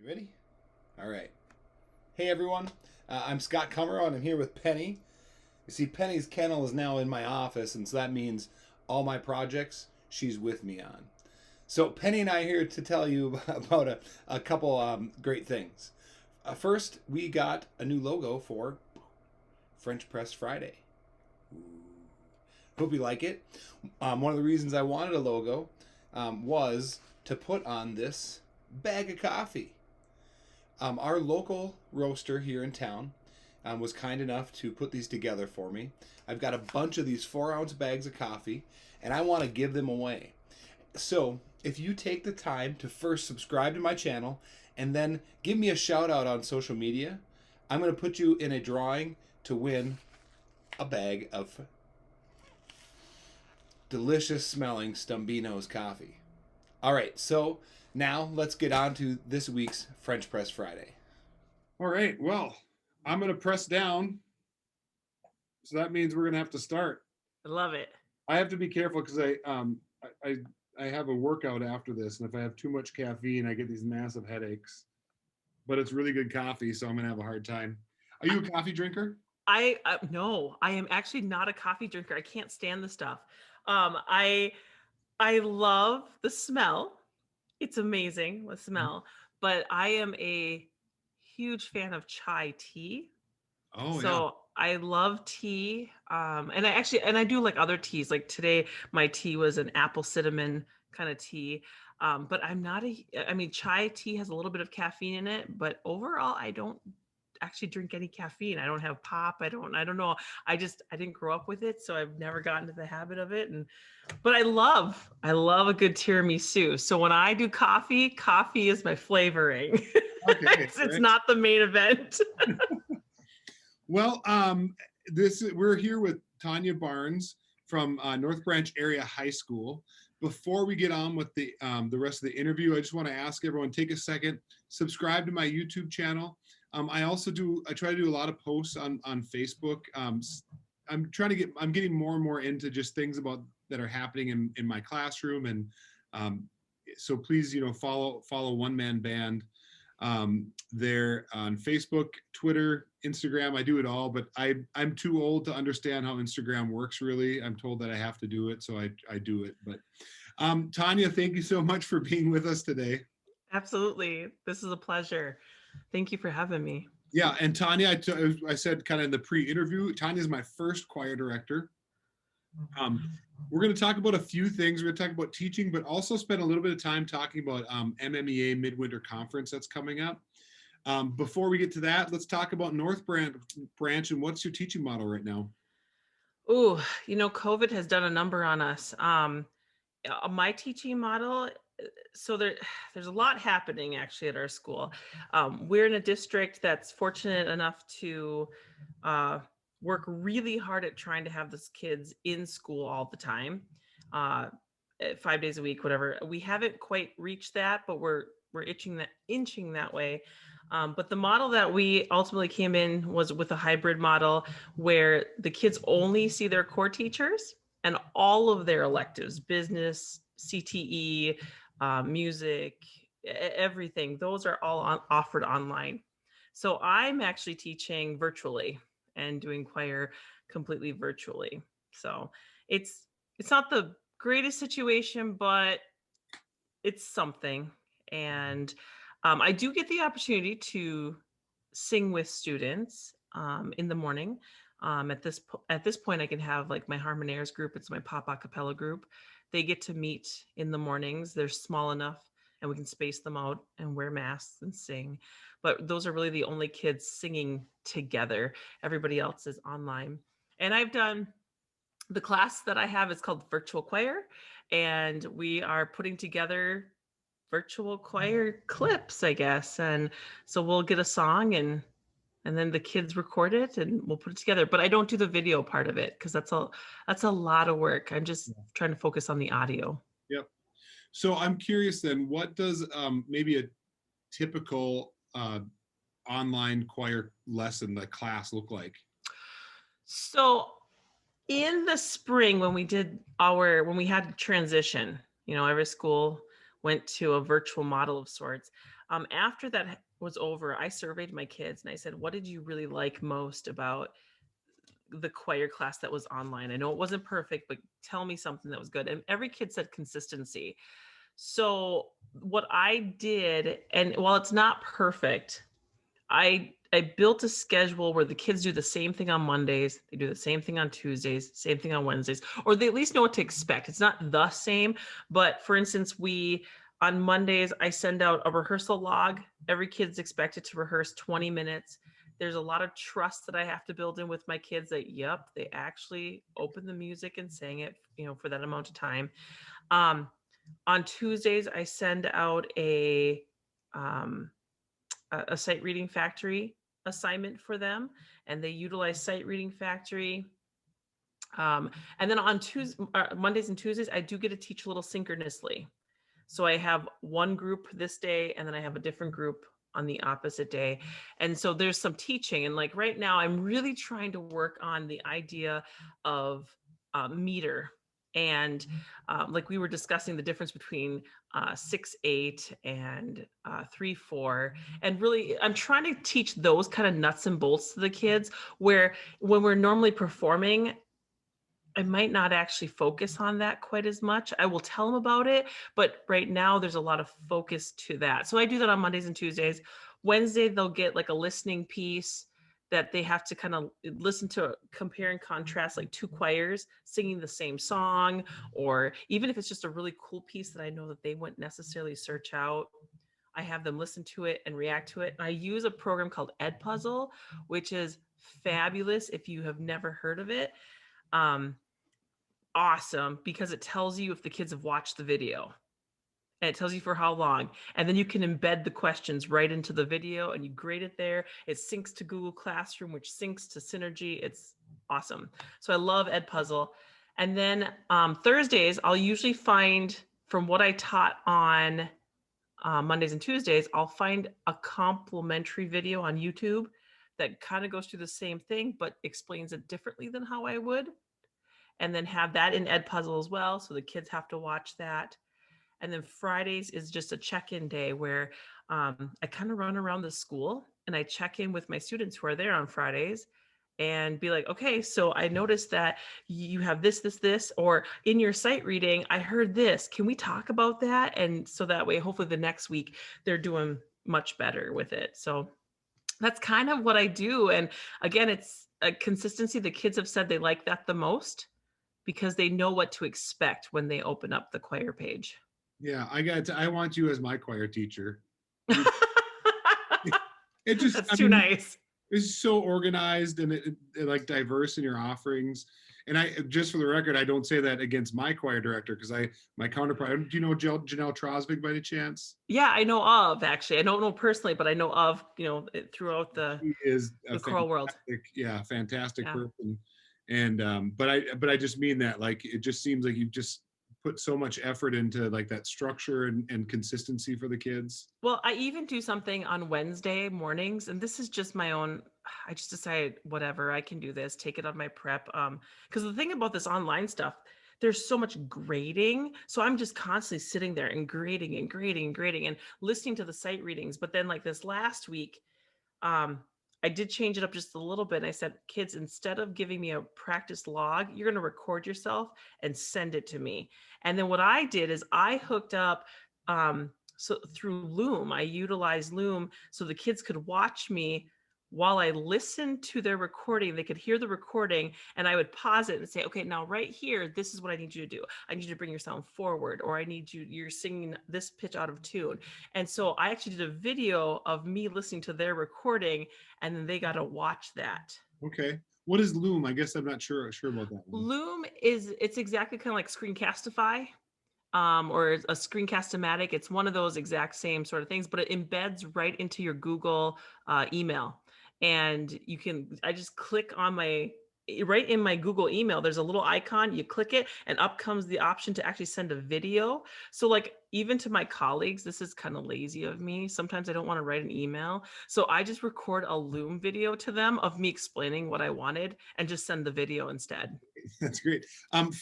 You ready? All right. Hey everyone, I'm Scott Cummer and I'm here with Penny. You see, Penny's kennel is now in my office, and so that means all my projects she's with me on. So Penny and I are here to tell you about a couple great things. First, we got a new logo for French Press Friday. Hope you like it. One of the reasons I wanted a logo was to put on this bag of coffee. Our local roaster here in town was kind enough to put these together for me. I've got a bunch of these 4-ounce bags of coffee, and I want to give them away. So if you take the time to first subscribe to my channel and then give me a shout out on social media, I'm going to put you in a drawing to win a bag of delicious smelling Stumbino's coffee. All right, so now let's get on to this week's French Press Friday. All right, well, I'm going to press down. So that means we're going to have to start. I love it. I have to be careful because I have a workout after this, and if I have too much caffeine, I get these massive headaches. But it's really good coffee, so I'm going to have a hard time. Are you a coffee drinker? No, I am actually not a coffee drinker. I can't stand the stuff. I love the smell. It's amazing, the smell. But I am a huge fan of chai tea. Oh, So I love tea. And I do like other teas. Like today, my tea was an apple cinnamon kind of tea. But I mean, chai tea has a little bit of caffeine in it, but overall, I don't actually drink any caffeine. I don't have pop. I don't know. I didn't grow up with it, so I've never gotten into the habit of it. But I love a good tiramisu. So when I do coffee is my flavoring. Okay, it's not the main event. Well, we're here with Tonya Barnes from North Branch Area High School. Before we get on with the rest of the interview, I just want to ask everyone, take a second, subscribe to my YouTube channel. I try to do a lot of posts on Facebook. I'm getting more and more into just things that are happening in my classroom. And so please, follow One Man Band there on Facebook, Twitter, Instagram. I do it all, but I'm too old to understand how Instagram works, really. I'm told that I have to do it, so I do it. But Tonya, thank you so much for being with us today. Absolutely. This is a pleasure. Thank you for having me. Yeah, and Tonya, I said kind of in the pre-interview, Tonya is my first choir director. We're going to talk about a few things. We're going to talk about teaching, but also spend a little bit of time talking about MMEA Mid-Winter Conference that's coming up. Before we get to that, let's talk about North Branch and what's your teaching model right now? Oh, COVID has done a number on us. My teaching model, so there's a lot happening actually at our school. We're in a district that's fortunate enough to work really hard at trying to have those kids in school all the time, 5 days a week, whatever. We haven't quite reached that, but we're inching that way. But the model that we ultimately came in was with a hybrid model where the kids only see their core teachers and all of their electives, business, CTE, music, everything. Those are all offered online. So I'm actually teaching virtually and doing choir completely virtually. So it's not the greatest situation, but it's something. And I do get the opportunity to sing with students in the morning. At this point, I can have like my Harmonaires group. It's my pop a cappella group. They get to meet in the mornings. They're small enough, and we can space them out and wear masks and sing. But those are really the only kids singing together. Everybody else is online. And I've done the class that I have is called Virtual Choir, and we are putting together virtual choir clips, I guess. And so we'll get a song and then the kids record it and we'll put it together. But I don't do the video part of it because that's a lot of work. I'm just trying to focus on the audio. Yep. So I'm curious then, what does maybe a typical online choir lesson, the class, look like? So in the spring when we had transition, every school went to a virtual model of sorts. After that was over, I surveyed my kids and I said, what did you really like most about the choir class that was online? I know it wasn't perfect, but tell me something that was good. And every kid said consistency. So what I did, and while it's not perfect, I built a schedule where the kids do the same thing on Mondays, they do the same thing on Tuesdays, same thing on Wednesdays, or they at least know what to expect. It's not the same, but for instance, we on Mondays I send out a rehearsal log. Every kid's expected to rehearse 20 minutes. There's a lot of trust that I have to build in with my kids that yep, they actually opened the music and sang it, for that amount of time. Um, on Tuesdays, I send out um, a sight reading factory assignment for them, and they utilize sight reading factory. And then on Mondays and Tuesdays, I do get to teach a little synchronously. So I have one group this day, and then I have a different group on the opposite day. And so there's some teaching. And like right now, I'm really trying to work on the idea of meter. And like we were discussing the difference between 6/8 and 3/4. And really, I'm trying to teach those kind of nuts and bolts to the kids where when we're normally performing, I might not actually focus on that quite as much. I will tell them about it, but right now there's a lot of focus to that. So I do that on Mondays and Tuesdays. Wednesday, they'll get like a listening piece that they have to kind of listen to, compare and contrast like two choirs singing the same song, or even if it's just a really cool piece that I know that they wouldn't necessarily search out, I have them listen to it and react to it. And I use a program called Edpuzzle, which is fabulous if you have never heard of it. Um, awesome because it tells you if the kids have watched the video, and it tells you for how long, and then you can embed the questions right into the video and you grade it there. It syncs to Google Classroom, which syncs to Synergy. It's awesome. So I love Edpuzzle. And then Thursdays, I'll usually find, from what I taught on Mondays and Tuesdays, I'll find a complimentary video on YouTube that kind of goes through the same thing but explains it differently than how I would, and then have that in Edpuzzle as well. So the kids have to watch that. And then Fridays is just a check-in day where I kind of run around the school and I check in with my students who are there on Fridays and be like, okay, so I noticed that you have this, or in your sight reading, I heard this. Can we talk about that? And so that way, hopefully the next week they're doing much better with it. So that's kind of what I do. And again, it's a consistency. The kids have said they like that the most because they know what to expect when they open up the choir page. Yeah, I want you as my choir teacher. It just, That's too nice. It's so organized and it like diverse in your offerings. And I, just for the record, I don't say that against my choir director because my counterpart. Do you know Janelle Trosvig by any chance? Yeah, I know of, actually. I don't know personally, but I know of, throughout the choral world. Yeah, fantastic person. And but I just mean that, like, it just seems like you've just put so much effort into like that structure and consistency for the kids. Well, I even do something on Wednesday mornings, and this is just my own. I just decided, whatever, I can do this, take it on my prep. Because the thing about this online stuff, there's so much grading. So I'm just constantly sitting there and grading and grading and grading and listening to the sight readings. But then like this last week, I did change it up just a little bit. And I said, kids, instead of giving me a practice log, you're going to record yourself and send it to me. And then what I did is I hooked up, so through Loom, I utilized Loom so the kids could watch me while I listened to their recording. They could hear the recording and I would pause it and say, okay, now right here, this is what I need you to do. I need you to bring your sound forward, or you're singing this pitch out of tune. And so I actually did a video of me listening to their recording, and then they got to watch that. Okay. What is Loom? I guess I'm not sure about that one. Loom it's exactly kind of like Screencastify. Or a Screencast-O-Matic. It's one of those exact same sort of things, but it embeds right into your Google email. And I just click on right in my Google email, there's a little icon, you click it and up comes the option to actually send a video. So like, even to my colleagues, this is kind of lazy of me. Sometimes I don't want to write an email. So I just record a Loom video to them of me explaining what I wanted and just send the video instead. That's great.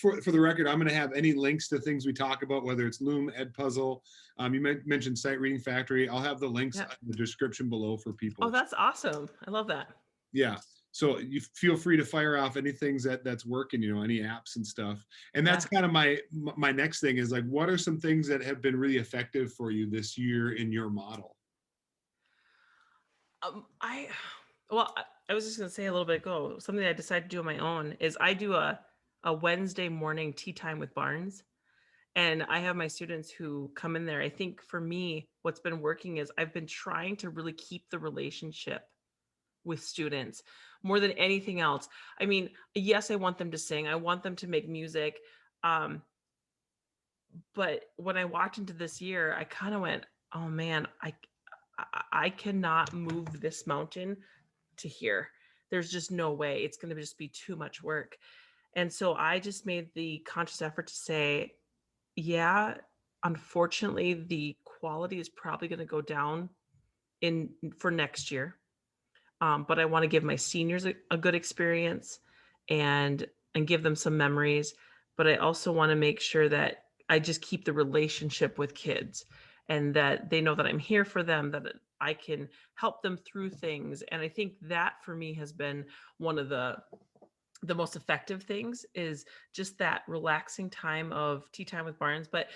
For the record, I'm going to have any links to things we talk about, whether it's Loom, Edpuzzle. You mentioned Sight Reading Factory. I'll have the links Yep. in the description below for people. Oh, that's awesome. I love that. Yeah. So you feel free to fire off any things that's working, any apps and stuff. And that's kind of my next thing is like, what are some things that have been really effective for you this year in your model? I was just going to say a little bit ago, something I decided to do on my own is I do a Wednesday morning tea time with Barnes. And I have my students who come in there. I think for me, what's been working is I've been trying to really keep the relationship with students more than anything else. I mean, yes, I want them to sing. I want them to make music. But when I walked into this year, I kind of went, oh man, I cannot move this mountain to here. There's just no way. It's going to just be too much work. And so I just made the conscious effort to say, yeah, unfortunately, the quality is probably going to go down for next year. But I want to give my seniors a good experience and give them some memories. But I also want to make sure that I just keep the relationship with kids and that they know that I'm here for them, that I can help them through things. And I think that for me has been one of the most effective things is just that relaxing time of tea time with Barnes. But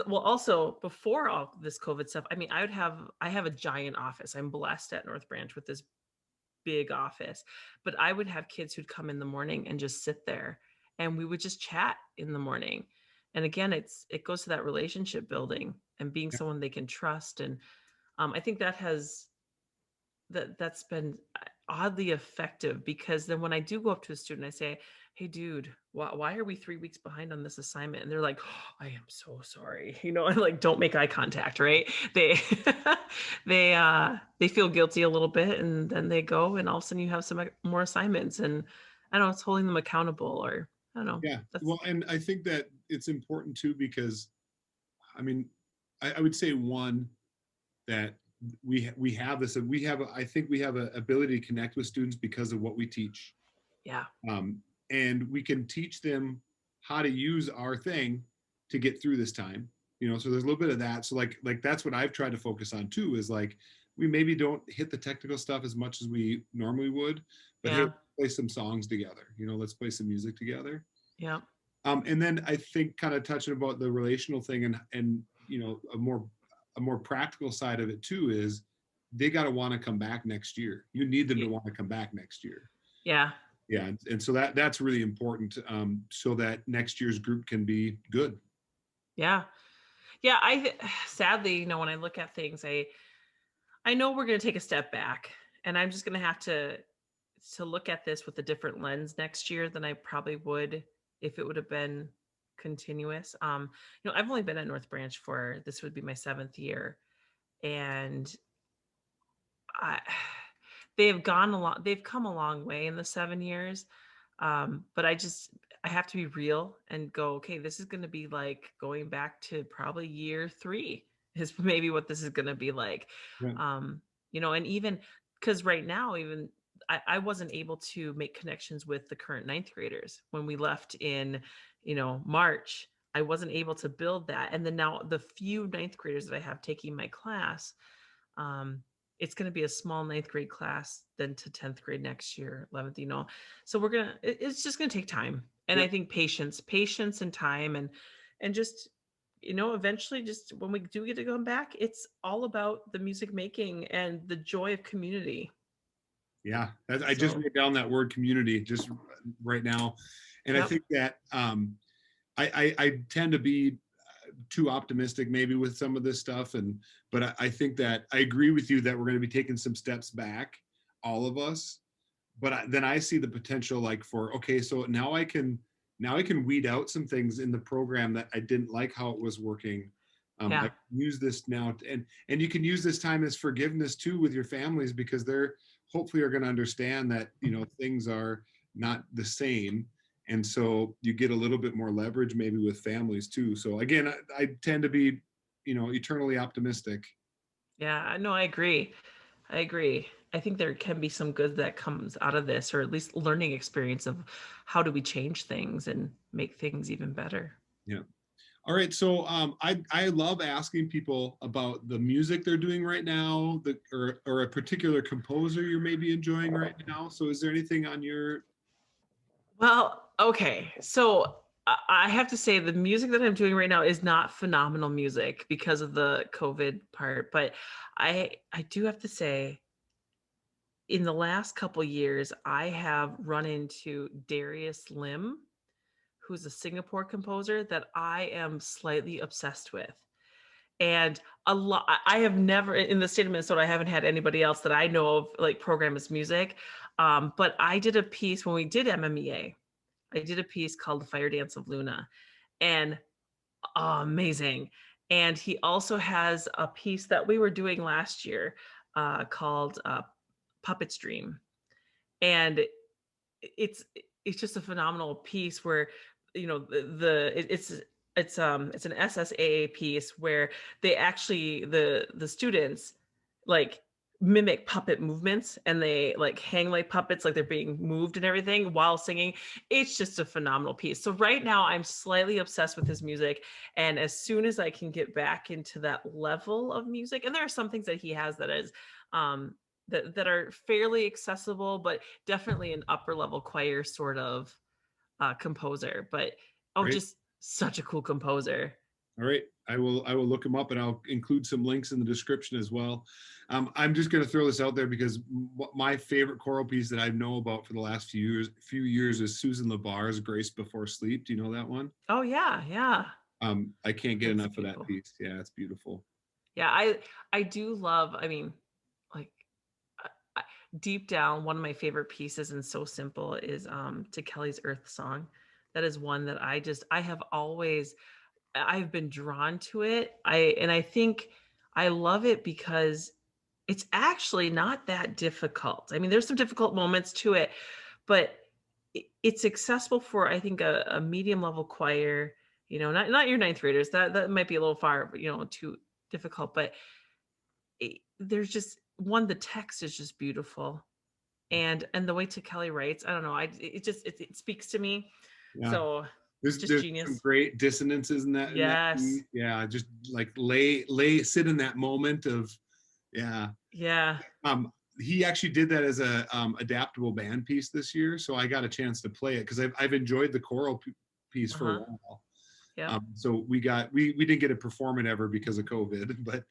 also before all this COVID stuff, I mean, I have a giant office. I'm blessed at North Branch with this big office, but I would have kids who'd come in the morning and just sit there and we would just chat in the morning. And again, it goes to that relationship building and being someone they can trust. And I think that's been oddly effective, because then when I do go up to a student, I say, hey dude, why are we 3 weeks behind on this assignment? And they're like, oh, I am so sorry. And like, don't make eye contact, right? They they feel guilty a little bit, and then they go, and all of a sudden you have some more assignments, and I don't know, it's holding them accountable, or I don't know. Yeah. Well, and I think that it's important too, because I mean, I would say one, that I think we have an ability to connect with students because of what we teach. Yeah. And we can teach them how to use our thing to get through this time, so there's a little bit of that. So like that's what I've tried to focus on too, is like, we maybe don't hit the technical stuff as much as we normally would, but hey, play some songs together, let's play some music together. Yeah. And then I think kind of touching about the relational thing and a more practical side of it too is they got to want to come back next year. You need them to want to come back next year. Yeah. Yeah. And so that's really important, so that next year's group can be good. Yeah. Yeah. Sadly, when I look at things, I know we're going to take a step back, and I'm just going to have to look at this with a different lens next year than I probably would if it would have been continuous. I've only been at North Branch this would be my 7th year, and they've come a long way in the 7 years. But I have to be real and go, okay, this is going to be like going back to probably year 3 is maybe what this is going to be like. Yeah. And even because right now, even I wasn't able to make connections with the current 9th graders when we left in, March. I wasn't able to build that. And then now the few 9th graders that I have taking my class, it's going to be a small 9th grade class, then to 10th grade next year, 11th, so it's just going to take time. And I think patience and time, and just, eventually, just when we do get to come back, it's all about the music making and the joy of community. Yeah. I just wrote down that word community just right now. And I think that I tend to be too optimistic maybe with some of this stuff, but I think that I agree with you that we're going to be taking some steps back, all of us. But then I see the potential, like, so now I can weed out some things in the program that I didn't like how it was working. I can use this now, and you can use this time as forgiveness too with your families, because they're hopefully are going to understand that things are not the same. And so you get a little bit more leverage maybe with families too. So again, I tend to be, eternally optimistic. Yeah, no, I agree. I think there can be some good that comes out of this, or at least learning experience of how do we change things and make things even better. Yeah. All right. So I love asking people about the music they're doing right now, or a particular composer you're maybe enjoying right now. So is there anything on your? Well, okay. So I have to say the music that I'm doing right now is not phenomenal music because of the COVID part, but I do have to say in the last couple years, I have run into Darius Lim, who's a Singapore composer that I am slightly obsessed with. And a lot, I have never in the state of Minnesota, I haven't had anybody else that I know of like program his music. But I did a piece when we did MMEA. I did a piece called The Fire Dance of Luna, and amazing. And he also has a piece that we were doing last year called Puppet's Dream. And it's it's just a phenomenal piece where it's an SSAA piece where they actually the students like mimic puppet movements, and they like hang like puppets, like they're being moved and everything while singing. It's just a phenomenal piece. So right now I'm slightly obsessed with his music, and as soon as I can get back into that level of music, and there are some things that he has that is that are fairly accessible, but definitely an upper level choir sort of composer. But Right. just such a cool composer. All right. I will look them up, and I'll include some links in the description as well. I'm just going to throw this out there because my favorite choral piece that I know about for the last few years is Susan LeBar's Grace Before Sleep. Do you know that one? Oh yeah, yeah. I can't get It's enough of that beautiful. piece. Yeah, it's beautiful. Yeah, I do love, I mean, like deep down, one of my favorite pieces and so simple is to Kelly's Earth Song. That is one that I have always I've been drawn to it. I think I love it because it's actually not that difficult. I mean, there's some difficult moments to it, but it's accessible for, I think, a medium level choir. Not your ninth graders. That might be a little far, too difficult. But there's just one. The text is just beautiful, and the way to Kelly writes, I don't know. It speaks to me. Yeah. So just There's some genius. great dissonances in that Yes. piece. Yeah, just like sit in that moment of, yeah. Yeah. Um, he actually did that as a adaptable band piece this year, so I got a chance to play it because I've enjoyed the choral piece for a Uh-huh. while. Yep. So we didn't get to perform it ever because of COVID, but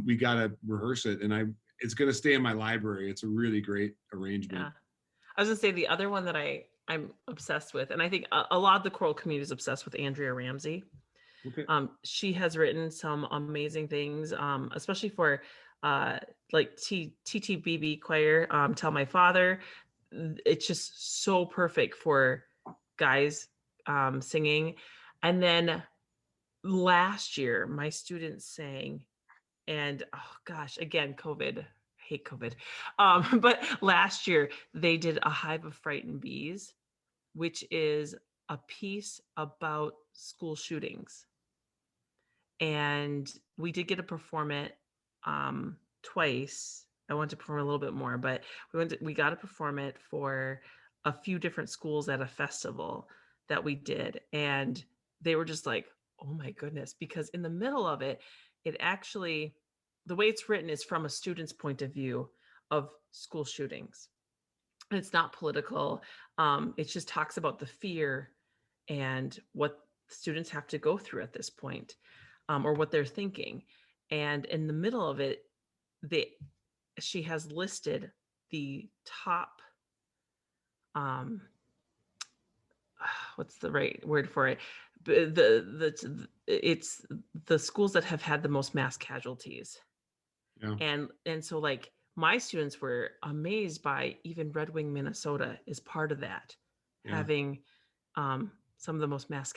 we got to rehearse it, and it's going to stay in my library. It's a really great arrangement. Yeah. I was gonna say the other one that I'm obsessed with, and I think a lot of the choral community is obsessed with Andrea Ramsey. Okay. She has written some amazing things, especially for like TTBB choir, Tell My Father. It's just so perfect for guys singing. And then last year, my students sang, and oh gosh, again, COVID. Hate COVID. But last year they did A Hive of Frightened Bees, which is a piece about school shootings. And we did get to perform it twice. I wanted to perform a little bit more, but we got to perform it for a few different schools at a festival that we did, and they were just like, "Oh my goodness!" Because in the middle of it, it actually, the way it's written is from a student's point of view of school shootings. And it's not political. It just talks about the fear and what students have to go through at this point, or what they're thinking. And in the middle of it, they she has listed the top um what's the right word for it, it's the schools that have had the most mass casualties. Yeah. And so like my students were amazed by even Red Wing, Minnesota is part of that, Yeah. having some of the most mass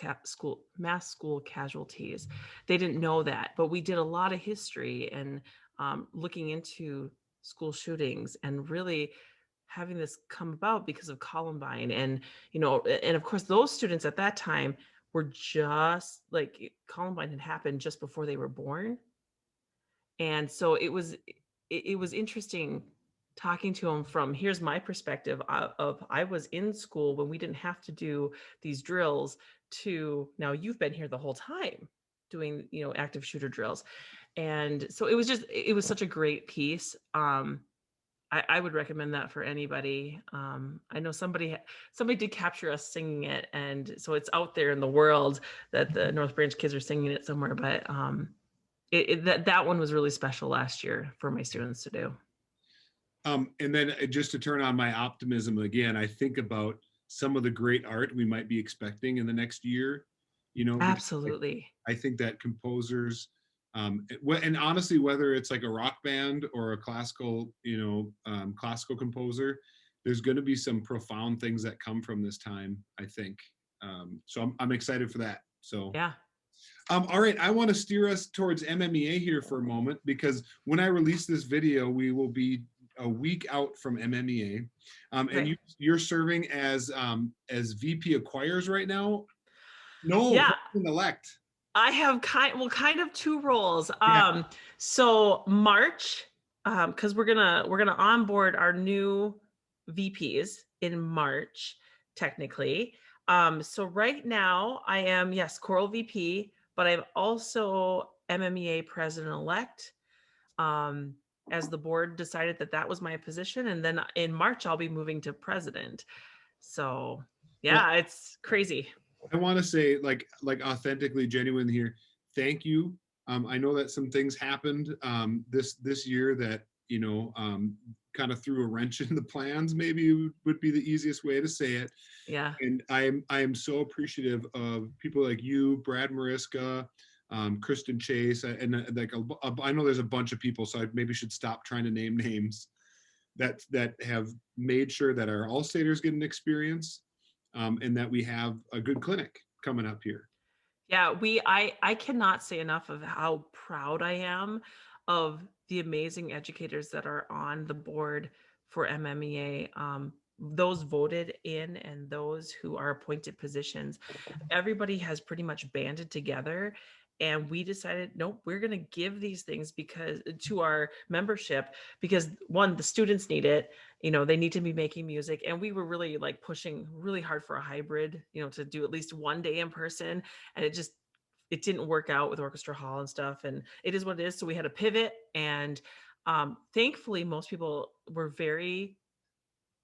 school casualties. They didn't know that, but we did a lot of history and looking into school shootings and really having this come about because of Columbine. And of course those students at that time were just like Columbine had happened just before they were born. And so it was interesting talking to them from, here's my perspective of I was in school when we didn't have to do these drills, to now you've been here the whole time doing, active shooter drills. And so it was such a great piece. I would recommend that for anybody. I know somebody did capture us singing it, and so it's out there in the world that the North Branch kids are singing it somewhere. But that one was really special last year for my students to do. And then just to turn on my optimism again, I think about some of the great art we might be expecting in the next year. Absolutely. I think that composers, and honestly, whether it's like a rock band or a classical, classical composer, there's going to be some profound things that come from this time, I think. So I'm excited for that. So yeah. All right, I want to steer us towards MMEA here for a moment, because when I release this video, we will be a week out from MMEA, and you're serving as VP of choirs right now. No, yeah, elect. I have kind of two roles. Yeah. So March, because we're gonna onboard our new VPs in March, technically. So right now I am, yes, choral VP, but I'm also MMEA president-elect. As the board decided that was my position, and then in March I'll be moving to president. So yeah, well, it's crazy. I want to say, like authentically genuine here, thank you. I know that some things happened this year that kind of threw a wrench in the plans, maybe would be the easiest way to say it. Yeah. And I am so appreciative of people like you, Brad Mariska, Kristen Chase, and I know there's a bunch of people, so I maybe should stop trying to name names that have made sure that our All-Staters get an experience, and that we have a good clinic coming up here. Yeah, I cannot say enough of how proud I am of the amazing educators that are on the board for MMEA. Those voted in and those who are appointed positions, everybody has pretty much banded together, and we decided, nope, we're going to give these things to our membership, because one, the students need it. They need to be making music, and we were really pushing really hard for a hybrid, to do at least one day in person, and it didn't work out with Orchestra Hall and stuff, and it is what it is. So we had to pivot, and thankfully most people were very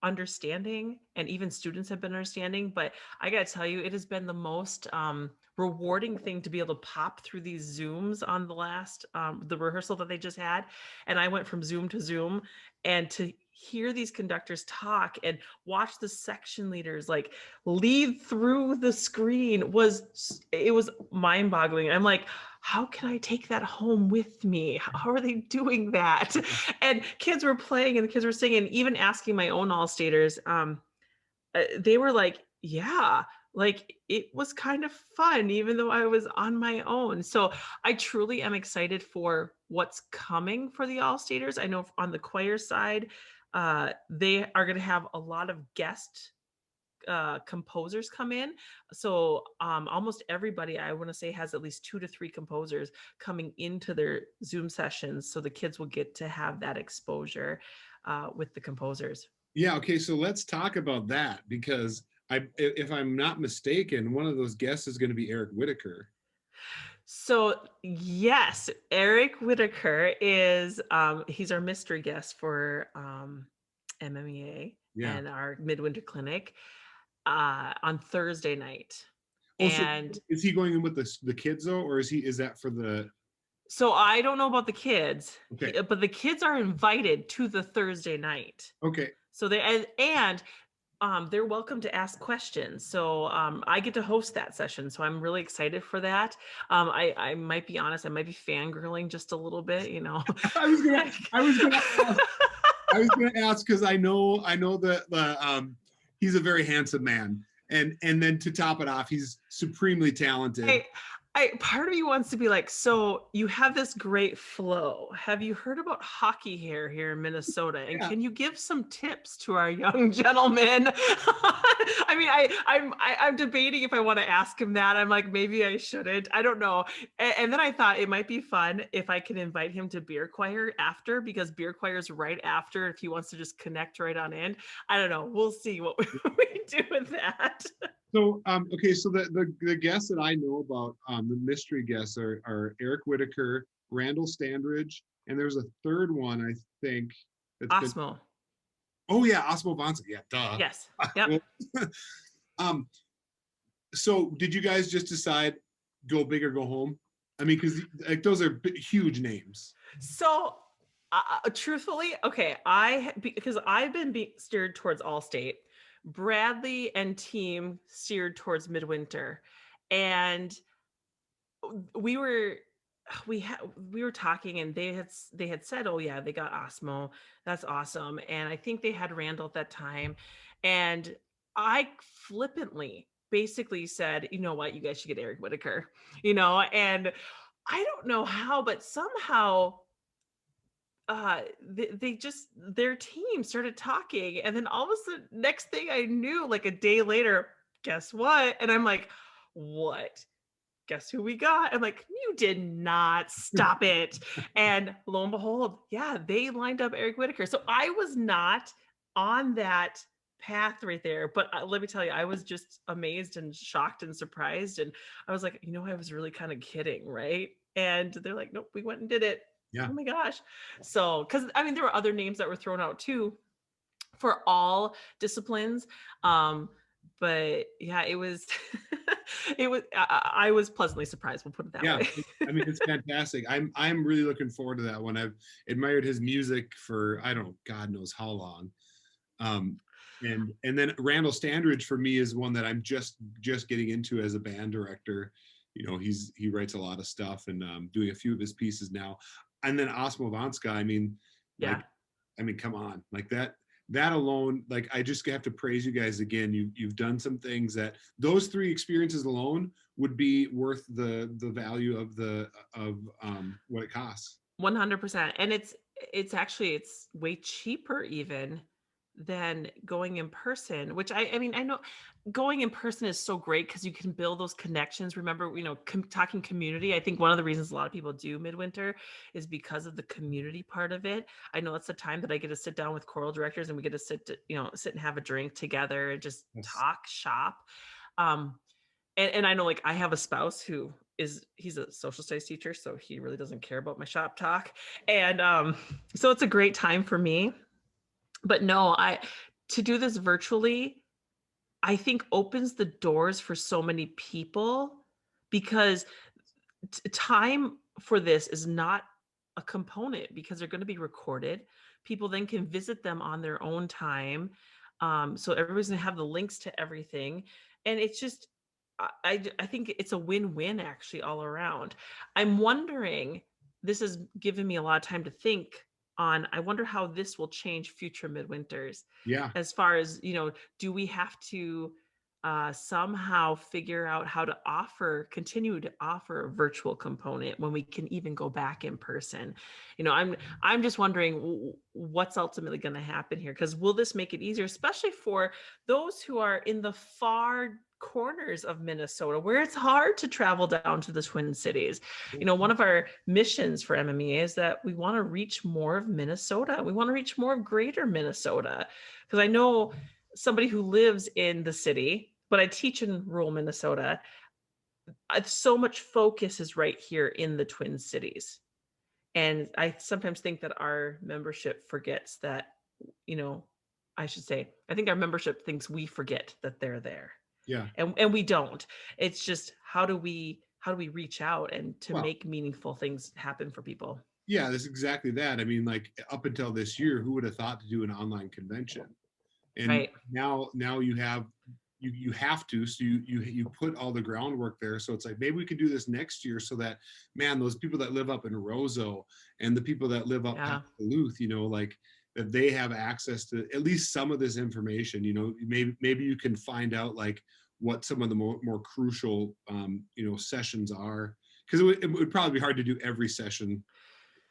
understanding, and even students have been understanding. But I gotta tell you, it has been the most rewarding thing to be able to pop through these Zooms on the last the rehearsal that they just had, and I went from Zoom to Zoom, and to hear these conductors talk and watch the section leaders lead through the screen was mind-boggling. I'm like, how can I take that home with me? How are they doing that? And kids were playing and the kids were singing, even asking my own All-Staters. They were like, yeah, it was kind of fun, even though I was on my own. So I truly am excited for what's coming for the All-Staters. I know on the choir side, they are going to have a lot of guest composers come in. So almost everybody, I want to say, has at least 2 to 3 composers coming into their Zoom sessions, so the kids will get to have that exposure with the composers. Yeah, okay, so let's talk about that, because if I'm not mistaken, one of those guests is going to be Eric Whitaker. So yes, Eric Whitaker is he's our mystery guest for MMEA and our midwinter clinic on Thursday night. Oh, and so is he going in with the kids though, or is that for the? So I don't know about the kids, okay, but the kids are invited to the Thursday night. Okay. So they're welcome to ask questions. So I get to host that session. So I'm really excited for that. I might be honest, I might be fangirling just a little bit, I was gonna ask, because I know that he's a very handsome man. And then to top it off, he's supremely talented. part of me wants to be like, so you have this great flow. Have you heard about hockey here in Minnesota? And Yeah. can you give some tips to our young gentlemen? I mean, I'm debating if I want to ask him that. I'm like, maybe I shouldn't. I don't know. And then I thought it might be fun if I can invite him to beer choir after, because beer choir is right after if he wants to just connect right on in. I don't know. We'll see what we do with that. So, okay, so the guests that I know about, the mystery guests are Eric Whitaker, Randall Standridge, and there's a third one, I think, that's been, Osmo. oh yeah, Osmo Vonsa, yeah, duh. Yes. Yep. Um, so did you guys just decide go big or go home? I mean, because like those are huge names. So, truthfully, okay, because I've been steered towards Allstate. Bradley and team steered towards Midwinter, and we were we were talking, and they had said, oh yeah, they got Osmo. That's awesome. And I think they had Randall at that time, and I flippantly basically said, you know what, you guys should get Eric Whitaker, and I don't know how, but somehow they just their team started talking, and then all of a sudden, next thing I knew, like a day later, guess what? And I'm like, what? Guess who we got? I'm like, you did not stop it. And lo and behold, yeah, they lined up Eric Whitaker. So I was not on that path right there. But let me tell you, I was just amazed and shocked and surprised. And I was like, I was really kind of kidding, right? And they're like, nope, we went and did it. Yeah. Oh my gosh. So, because I mean, there were other names that were thrown out too for all disciplines. But yeah, it was I was pleasantly surprised, we'll put it that way. I mean, it's fantastic. I'm really looking forward to that one. I've admired his music for, I don't know, God knows how long. And then Randall Standridge for me is one that I'm just getting into as a band director. He writes a lot of stuff, and doing a few of his pieces now. And then Osmo Vanska, I mean, Yeah. Come on, like that alone, like I just have to praise you guys again. You've done some things that those three experiences alone would be worth the value of what it costs. 100%. And it's actually it's way cheaper even than going in person, which I mean, I know going in person is so great because you can build those connections. Remember, talking community. I think one of the reasons a lot of people do Midwinter is because of the community part of it. I know it's the time that I get to sit down with choral directors, and we get to sit and have a drink together and just talk shop. And I know, like, I have a spouse who he's a social studies teacher, so he really doesn't care about my shop talk. And so it's a great time for me. But no, to do this virtually, I think opens the doors for so many people, because time for this is not a component, because they're going to be recorded. People then can visit them on their own time. So everybody's going to have the links to everything. And it's just, I think it's a win-win actually all around. I'm wondering, this has given me a lot of time to think on, I wonder how this will change future midwinters. Yeah. As far as, do we have to somehow figure out how to continue to offer a virtual component when we can even go back in person? I'm just wondering what's ultimately going to happen here, because will this make it easier, especially for those who are in the far corners of Minnesota, where it's hard to travel down to the Twin Cities. One of our missions for MMEA is that we want to reach more of Minnesota. We want to reach more of greater Minnesota, because I know somebody who lives in the city, but I teach in rural Minnesota. So much focus is right here in the Twin Cities. And I sometimes think that our membership forgets that, I should say, I think our membership thinks we forget that they're there. Yeah. And we don't. It's just, how do we reach out and to make meaningful things happen for people? Yeah, that's exactly that. I mean, like, up until this year, who would have thought to do an online convention? And right. now you have to, so you put all the groundwork there. So it's like, maybe we could do this next year, so that, man, those people that live up in Roseau and the people that live up in Duluth, like, that they have access to at least some of this information. Maybe you can find out, like, what some of the more crucial, sessions are, because it would probably be hard to do every session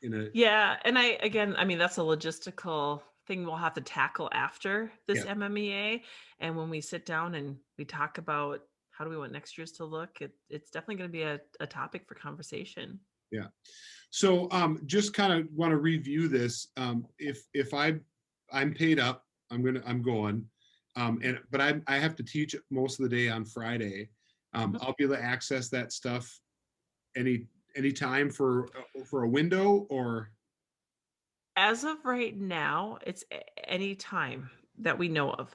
in a. Yeah, and I mean, that's a logistical thing we'll have to tackle after this Yeah. MMEA. And when we sit down and we talk about how do we want next year's to look, it's definitely going to be a topic for conversation. Yeah. So just kind of want to review this. If I'm paid up, I'm going. But I have to teach most of the day on Friday. I'll be able to access that stuff any time for a window, or. As of right now, it's any time that we know of.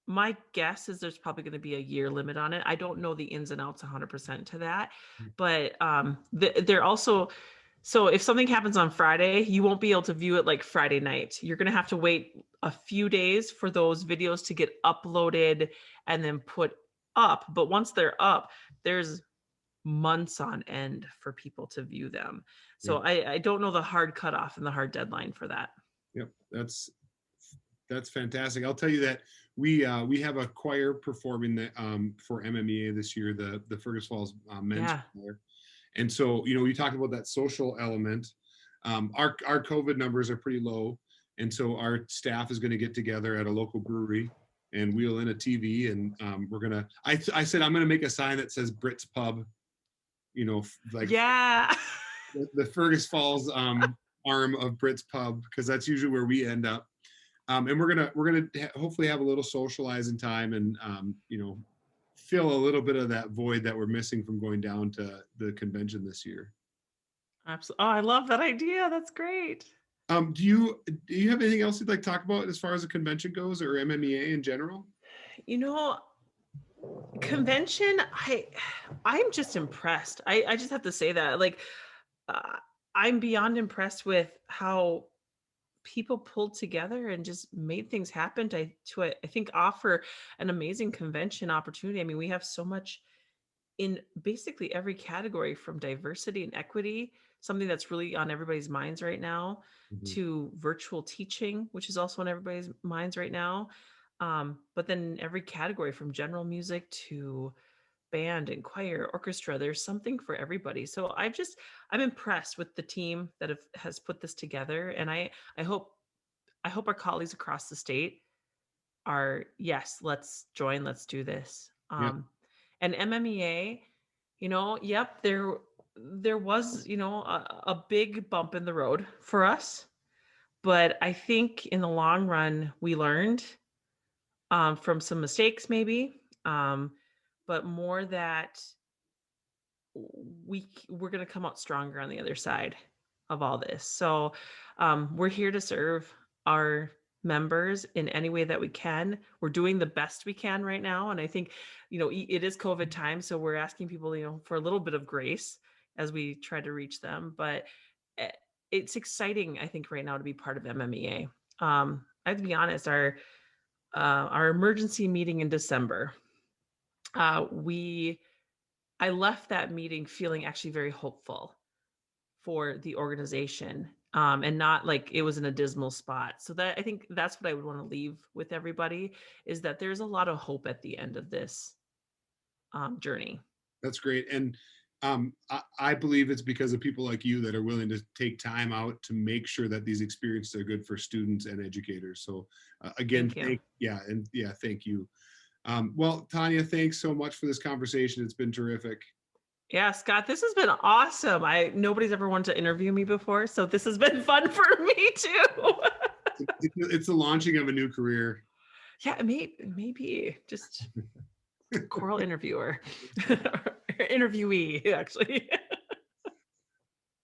My guess is there's probably going to be a year limit on it. I don't know the ins and outs 100% to that, but they're also, so if something happens on Friday, you won't be able to view it like Friday night. You're going to have to wait a few days for those videos to get uploaded and then put up. But once they're up, there's months on end for people to view them. So I don't know the hard cutoff and the hard deadline for that. Yep, that's fantastic. I'll tell you that we have a choir performing that for MMEA this year, the Fergus Falls men's choir. And so, you talked about that social element. Our COVID numbers are pretty low, and so our staff is going to get together at a local brewery and wheel in a TV, and we're gonna. I said I'm gonna make a sign that says Brits Pub. Like the Fergus Falls arm of Brits Pub, because that's usually where we end up. And we're gonna hopefully have a little socializing time and fill a little bit of that void that we're missing from going down to the convention this year. Absolutely. Oh, I love that idea. That's great. Do you have anything else you'd like to talk about as far as the convention goes, or MMEA in general? Convention, I'm just impressed. I just have to say that, like, I'm beyond impressed with how people pulled together and just made things happen to I think offer an amazing convention opportunity. I mean, we have so much in basically every category, from diversity and equity, something that's really on everybody's minds right now, to virtual teaching, which is also on everybody's minds right now. But then every category, from general music to band and choir, orchestra, there's something for everybody. So I'm impressed with the team that has put this together. And I hope our colleagues across the state are, yes, let's join, let's do this. And MMEA, yep, there was, a big bump in the road for us. But I think in the long run, we learned from some mistakes, but more that we're going to come out stronger on the other side of all this. So we're here to serve our members in any way that we can. We're doing the best we can right now. And I think, it is COVID time. So we're asking people, for a little bit of grace as we try to reach them. But it's exciting, I think, right now to be part of MMEA. I have to be honest, our emergency meeting in December, I left that meeting feeling actually very hopeful for the organization, and not like it was in a dismal spot. So I think that's what I would want to leave with everybody, is that there's a lot of hope at the end of this journey. That's great. And I believe it's because of people like you that are willing to take time out to make sure that these experiences are good for students and educators. So again, thank you. Well, Tonya, thanks so much for this conversation. It's been terrific. Yeah, Scott, this has been awesome. Nobody's ever wanted to interview me before, so this has been fun for me too. It's the launching of a new career. Yeah, maybe just choral interviewer, interviewee, actually.